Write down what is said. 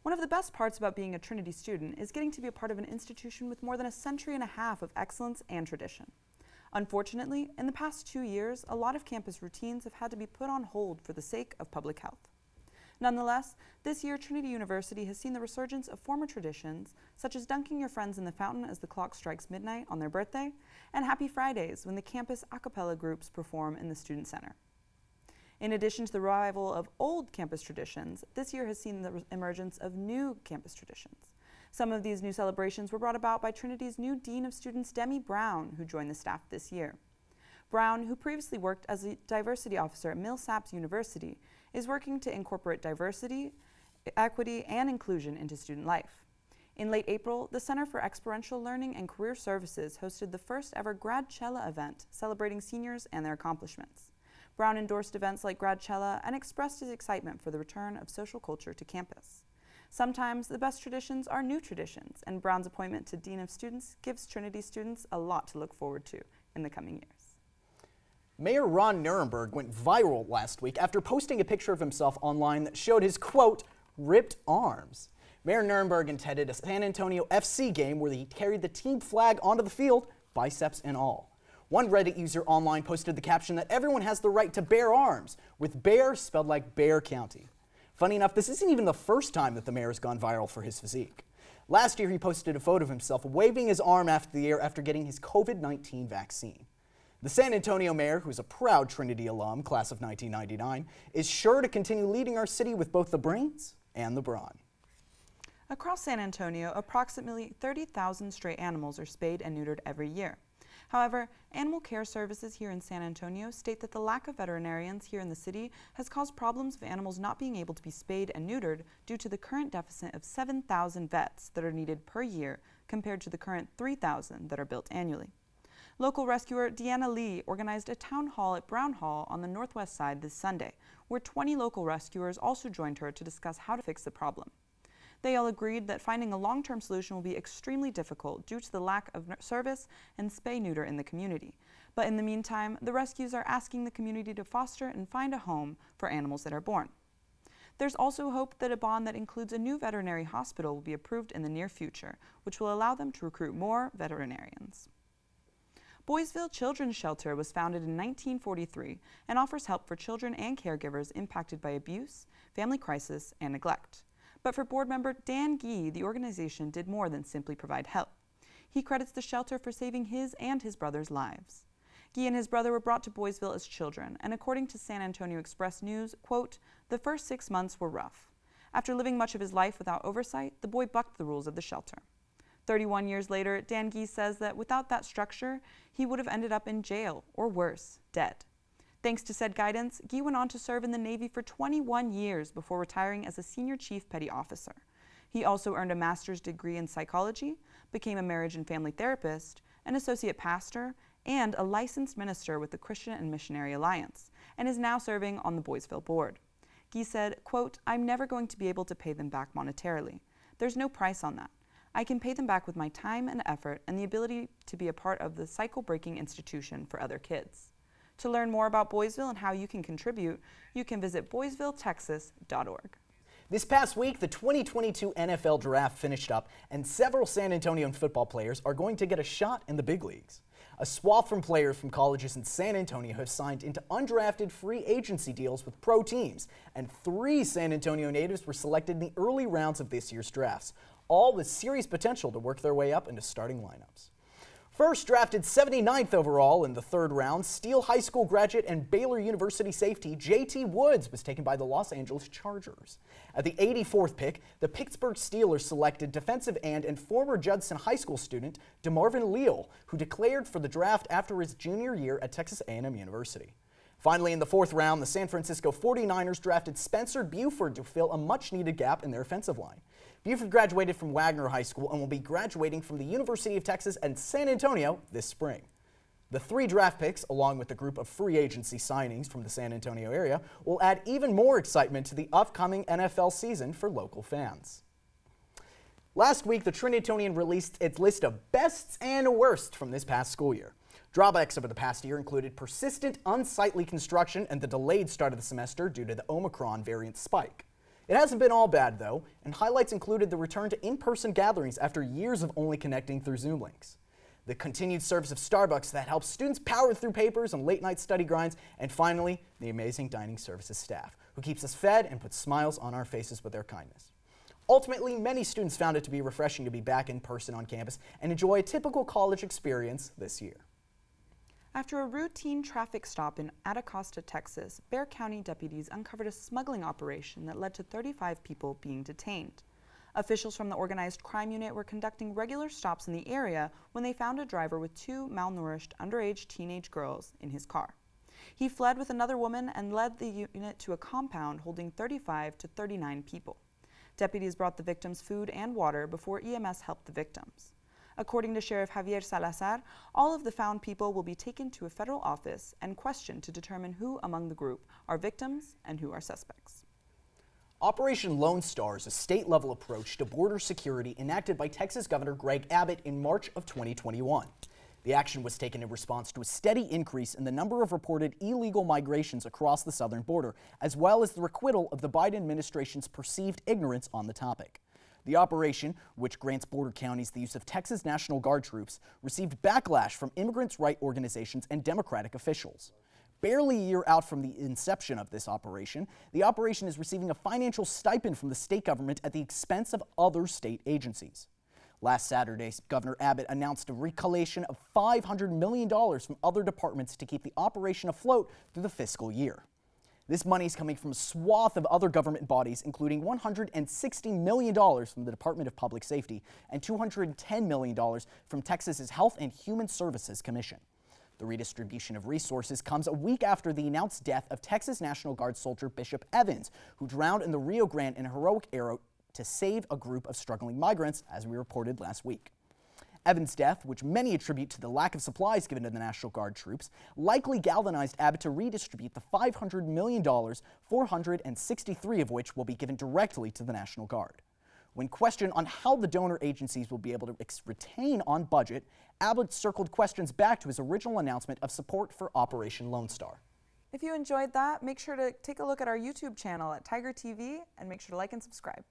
One of the best parts about being a Trinity student is getting to be a part of an institution with more than a century and a half of excellence and tradition. Unfortunately, in the past 2 years, a lot of campus routines have had to be put on hold for the sake of public health. Nonetheless, this year Trinity University has seen the resurgence of former traditions, such as dunking your friends in the fountain as the clock strikes midnight on their birthday, and Happy Fridays when the campus a cappella groups perform in the Student Center. In addition to the revival of old campus traditions, this year has seen the emergence of new campus traditions. Some of these new celebrations were brought about by Trinity's new Dean of Students, Demi Brown, who joined the staff this year. Brown, who previously worked as a diversity officer at Millsaps University, is working to incorporate diversity, equity, and inclusion into student life. In late April, the Center for Experiential Learning and Career Services hosted the first ever Gradcella event celebrating seniors and their accomplishments. Brown endorsed events like Gradcella and expressed his excitement for the return of social culture to campus. Sometimes the best traditions are new traditions, and Brown's appointment to Dean of Students gives Trinity students a lot to look forward to in the coming years. Mayor Ron Nirenberg went viral last week after posting a picture of himself online that showed his, quote, ripped arms. Mayor Nirenberg attended a San Antonio FC game where he carried the team flag onto the field, biceps and all. One Reddit user online posted the caption that everyone has the right to bear arms, with bear spelled like Bear County. Funny enough, this isn't even the first time that the mayor has gone viral for his physique. Last year, he posted a photo of himself waving his arm after the year after getting his COVID-19 vaccine. The San Antonio mayor, who's a proud Trinity alum, class of 1999, is sure to continue leading our city with both the brains and the brawn. Across San Antonio, approximately 30,000 stray animals are spayed and neutered every year. However, animal care services here in San Antonio state that the lack of veterinarians here in the city has caused problems of animals not being able to be spayed and neutered due to the current deficit of 7,000 vets that are needed per year compared to the current 3,000 that are built annually. Local rescuer Deanna Lee organized a town hall at Brown Hall on the northwest side this Sunday, where 20 local rescuers also joined her to discuss how to fix the problem. They all agreed that finding a long-term solution will be extremely difficult due to the lack of service and spay-neuter in the community. But in the meantime, the rescues are asking the community to foster and find a home for animals that are born. There's also hope that a bond that includes a new veterinary hospital will be approved in the near future, which will allow them to recruit more veterinarians. Boysville Children's Shelter was founded in 1943 and offers help for children and caregivers impacted by abuse, family crisis, and neglect. But for board member Dan Gee, the organization did more than simply provide help. He credits the shelter for saving his and his brother's lives. Gee and his brother were brought to Boysville as children, and according to San Antonio Express News, quote, the first 6 months were rough. After living much of his life without oversight, the boy bucked the rules of the shelter. 31 years later, Dan Gee says that without that structure, he would have ended up in jail, or worse, dead. Thanks to said guidance, Gee went on to serve in the Navy for 21 years before retiring as a senior chief petty officer. He also earned a master's degree in psychology, became a marriage and family therapist, an associate pastor, and a licensed minister with the Christian and Missionary Alliance, and is now serving on the Boysville board. Gee said, quote, I'm never going to be able to pay them back monetarily. There's no price on that. I can pay them back with my time and effort and the ability to be a part of the cycle-breaking institution for other kids. To learn more about Boysville and how you can contribute, you can visit boysvilletexas.org. This past week, the 2022 NFL Draft finished up, and several San Antonio football players are going to get a shot in the big leagues. A swath from players from colleges in San Antonio have signed into undrafted free agency deals with pro teams, and 3 San Antonio natives were selected in the early rounds of this year's drafts, all with serious potential to work their way up into starting lineups. First drafted 79th overall in the 3rd round, Steele High School graduate and Baylor University safety J.T. Woods was taken by the Los Angeles Chargers. At the 84th pick, the Pittsburgh Steelers selected defensive end and former Judson High School student DeMarvin Leal, who declared for the draft after his junior year at Texas A&M University. Finally, in the 4th round, the San Francisco 49ers drafted Spencer Buford to fill a much-needed gap in their offensive line. Buford graduated from Wagner High School and will be graduating from the University of Texas and San Antonio this spring. The 3 draft picks, along with the group of free agency signings from the San Antonio area, will add even more excitement to the upcoming NFL season for local fans. Last week, the Trinitonian released its list of bests and worsts from this past school year. Drawbacks over the past year included persistent, unsightly construction and the delayed start of the semester due to the Omicron variant spike. It hasn't been all bad, though, and highlights included the return to in-person gatherings after years of only connecting through Zoom links, the continued service of Starbucks that helps students power through papers and late-night study grinds, and finally, the amazing dining services staff, who keeps us fed and puts smiles on our faces with their kindness. Ultimately, many students found it to be refreshing to be back in person on campus and enjoy a typical college experience this year. After a routine traffic stop in Atacasta, Texas, Bexar County deputies uncovered a smuggling operation that led to 35 people being detained. Officials from the organized crime unit were conducting regular stops in the area when they found a driver with 2 malnourished underage teenage girls in his car. He fled with another woman and led the unit to a compound holding 35 to 39 people. Deputies brought the victims food and water before EMS helped the victims. According to Sheriff Javier Salazar, all of the found people will be taken to a federal office and questioned to determine who among the group are victims and who are suspects. Operation Lone Star is a state-level approach to border security enacted by Texas Governor Greg Abbott in March of 2021. The action was taken in response to a steady increase in the number of reported illegal migrations across the southern border, as well as the requital of the Biden administration's perceived ignorance on the topic. The operation, which grants border counties the use of Texas National Guard troops, received backlash from immigrants' rights organizations and Democratic officials. Barely a year out from the inception of this operation, the operation is receiving a financial stipend from the state government at the expense of other state agencies. Last Saturday, Governor Abbott announced a recollection of $500 million from other departments to keep the operation afloat through the fiscal year. This money is coming from a swath of other government bodies, including $160 million from the Department of Public Safety and $210 million from Texas's Health and Human Services Commission. The redistribution of resources comes a week after the announced death of Texas National Guard soldier Bishop Evans, who drowned in the Rio Grande in a heroic effort to save a group of struggling migrants, as we reported last week. Evans' death, which many attribute to the lack of supplies given to the National Guard troops, likely galvanized Abbott to redistribute the $500 million, 463 of which will be given directly to the National Guard. When questioned on how the donor agencies will be able to retain on budget, Abbott circled questions back to his original announcement of support for Operation Lone Star. If you enjoyed that, make sure to take a look at our YouTube channel at Tiger TV and make sure to like and subscribe.